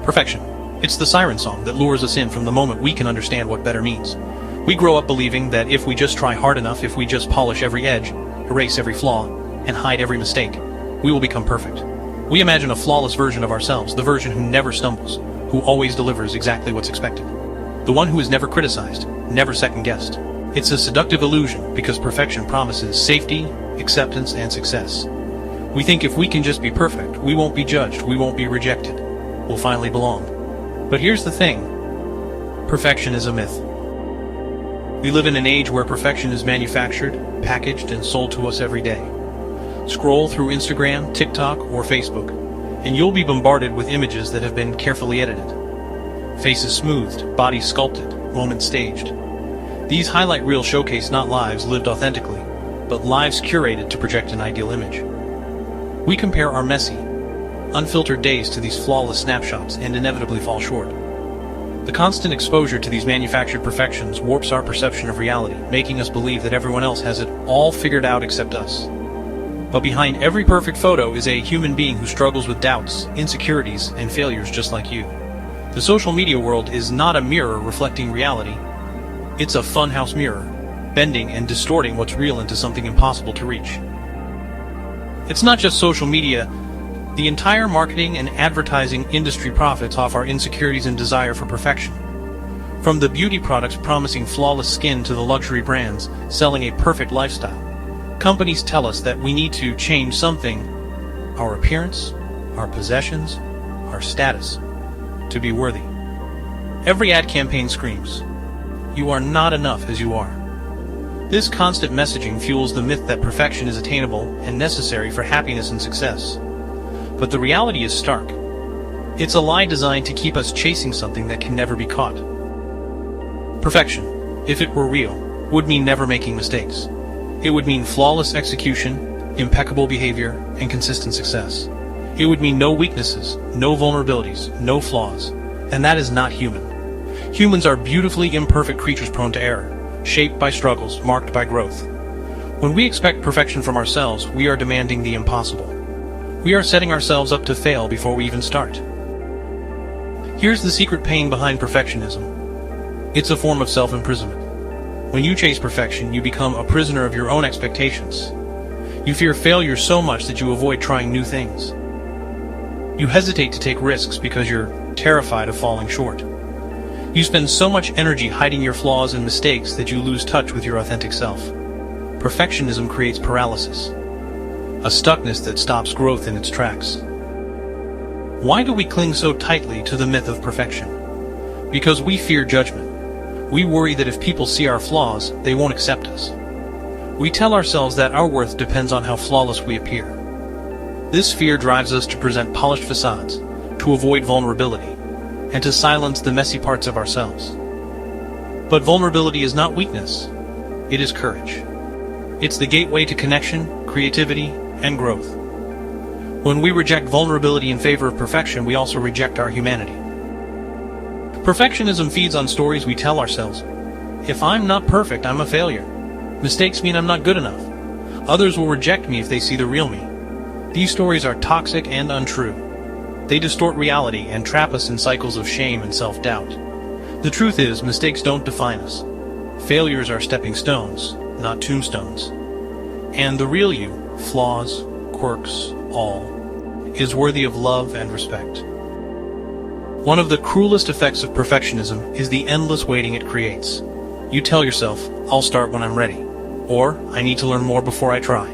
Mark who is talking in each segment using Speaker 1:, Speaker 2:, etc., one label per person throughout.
Speaker 1: Perfection. It's the siren song that lures us in from the moment we can understand what better means. We grow up believing that if we just try hard enough, if we just polish every edge, erase every flaw, and hide every mistake, we will become perfect. We imagine a flawless version of ourselves, the version who never stumbles, who always delivers exactly what's expected. The one who is never criticized, never second-guessed. It's a seductive illusion because perfection promises safety, acceptance, and success. We think if we can just be perfect, we won't be judged, we won't be rejected. We'll finally belong. But here's the thing. Perfection is a myth. We live in an age where perfection is manufactured, packaged, and sold to us every day. Scroll through Instagram, TikTok, or Facebook, and you'll be bombarded with images that have been carefully edited. Faces smoothed, bodies sculpted, moments staged. These highlight reels showcase not lives lived authentically, but lives curated to project an ideal image. We compare our messy, unfiltered days to these flawless snapshots and inevitably fall short. The constant exposure to these manufactured perfections warps our perception of reality, making us believe that everyone else has it all figured out except us. But behind every perfect photo is a human being who struggles with doubts, insecurities, and failures just like you. The social media world is not a mirror reflecting reality. It's a funhouse mirror, bending and distorting what's real into something impossible to reach. It's not just social media. The entire marketing and advertising industry profits off our insecurities and desire for perfection. From the beauty products promising flawless skin to the luxury brands selling a perfect lifestyle, companies tell us that we need to change something, our appearance, our possessions, our status, to be worthy. Every ad campaign screams, "You are not enough as you are." This constant messaging fuels the myth that perfection is attainable and necessary for happiness and success. But the reality is stark. It's a lie designed to keep us chasing something that can never be caught. Perfection, if it were real, would mean never making mistakes. It would mean flawless execution, impeccable behavior, and consistent success. It would mean no weaknesses, no vulnerabilities, no flaws. And that is not human. Humans are beautifully imperfect creatures prone to error, shaped by struggles, marked by growth. When we expect perfection from ourselves, we are demanding the impossible. We are setting ourselves up to fail before we even start. Here's the secret pain behind perfectionism. It's a form of self-imprisonment. When you chase perfection, you become a prisoner of your own expectations. You fear failure so much that you avoid trying new things. You hesitate to take risks because you're terrified of falling short. You spend so much energy hiding your flaws and mistakes that you lose touch with your authentic self. Perfectionism creates paralysis, a stuckness that stops growth in its tracks. Why do we cling so tightly to the myth of perfection? Because we fear judgment. We worry that if people see our flaws, they won't accept us. We tell ourselves that our worth depends on how flawless we appear. This fear drives us to present polished facades, to avoid vulnerability, and to silence the messy parts of ourselves. But vulnerability is not weakness. It is courage. It's the gateway to connection, creativity, and growth. When we reject vulnerability in favor of perfection, we also reject our humanity. Perfectionism feeds on stories we tell ourselves. If I'm not perfect, I'm a failure. Mistakes mean I'm not good enough. Others will reject me if they see the real me. These stories are toxic and untrue. They distort reality and trap us in cycles of shame and self-doubt. The truth is, mistakes don't define us. Failures are stepping stones, not tombstones. And the real you, flaws, quirks, all, is worthy of love and respect. One of the cruelest effects of perfectionism is the endless waiting it creates. You tell yourself, I'll start when I'm ready. Or, I need to learn more before I try.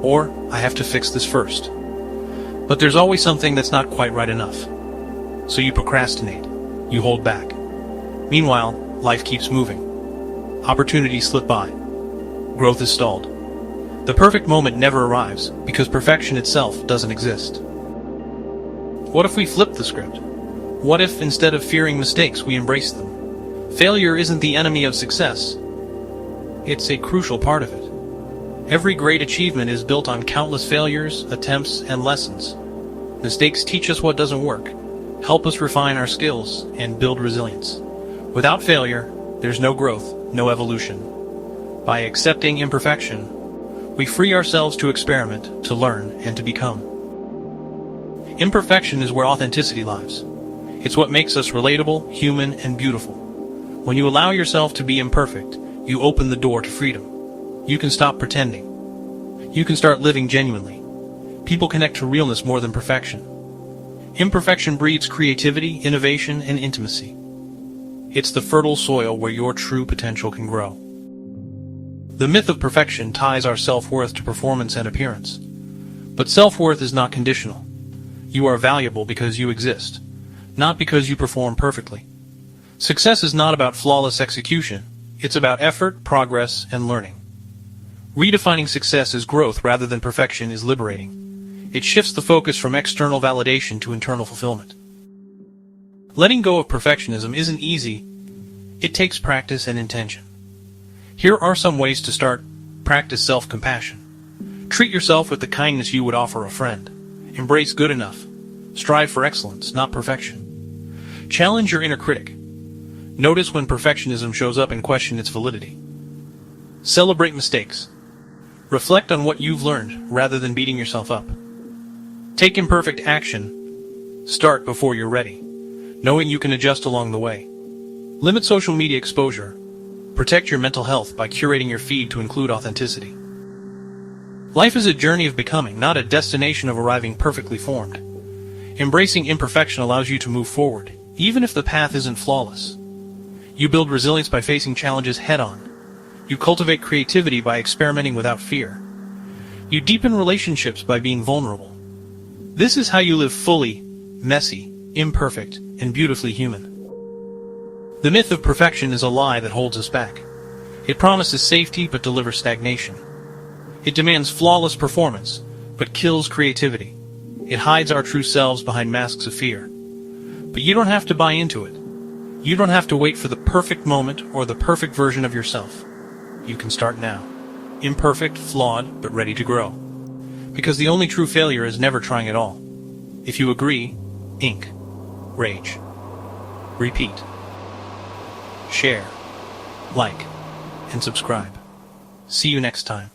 Speaker 1: Or, I have to fix this first. But there's always something that's not quite right enough. So you procrastinate. You hold back. Meanwhile, life keeps moving. Opportunities slip by. Growth is stalled. The perfect moment never arrives because perfection itself doesn't exist. What if we flip the script? What if, instead of fearing mistakes, we embrace them? Failure isn't the enemy of success. It's a crucial part of it. Every great achievement is built on countless failures, attempts, and lessons. Mistakes teach us what doesn't work, help us refine our skills, and build resilience. Without failure, there's no growth, no evolution. By accepting imperfection, we free ourselves to experiment, to learn, and to become. Imperfection is where authenticity lies. It's what makes us relatable, human, and beautiful. When you allow yourself to be imperfect, you open the door to freedom. You can stop pretending. You can start living genuinely. People connect to realness more than perfection. Imperfection breeds creativity, innovation, and intimacy. It's the fertile soil where your true potential can grow. The myth of perfection ties our self-worth to performance and appearance. But self-worth is not conditional. You are valuable because you exist, not because you perform perfectly. Success is not about flawless execution. It's about effort, progress, and learning. Redefining success as growth rather than perfection is liberating. It shifts the focus from external validation to internal fulfillment. Letting go of perfectionism isn't easy. It takes practice and intention. Here are some ways to start. Practice self-compassion. Treat yourself with the kindness you would offer a friend. Embrace good enough. Strive for excellence, not perfection. Challenge your inner critic. Notice when perfectionism shows up and question its validity. Celebrate mistakes. Reflect on what you've learned rather than beating yourself up. Take imperfect action. Start before you're ready, knowing you can adjust along the way. Limit social media exposure. Protect your mental health by curating your feed to include authenticity. Life is a journey of becoming, not a destination of arriving perfectly formed. Embracing imperfection allows you to move forward, even if the path isn't flawless. You build resilience by facing challenges head-on. You cultivate creativity by experimenting without fear. You deepen relationships by being vulnerable. This is how you live fully, messy, imperfect, and beautifully human. The myth of perfection is a lie that holds us back. It promises safety but delivers stagnation. It demands flawless performance but kills creativity. It hides our true selves behind masks of fear. But you don't have to buy into it. You don't have to wait for the perfect moment or the perfect version of yourself. You can start now. Imperfect, flawed, but ready to grow. Because the only true failure is never trying at all. If you agree, ink, rage, repeat, share, like, and subscribe. See you next time.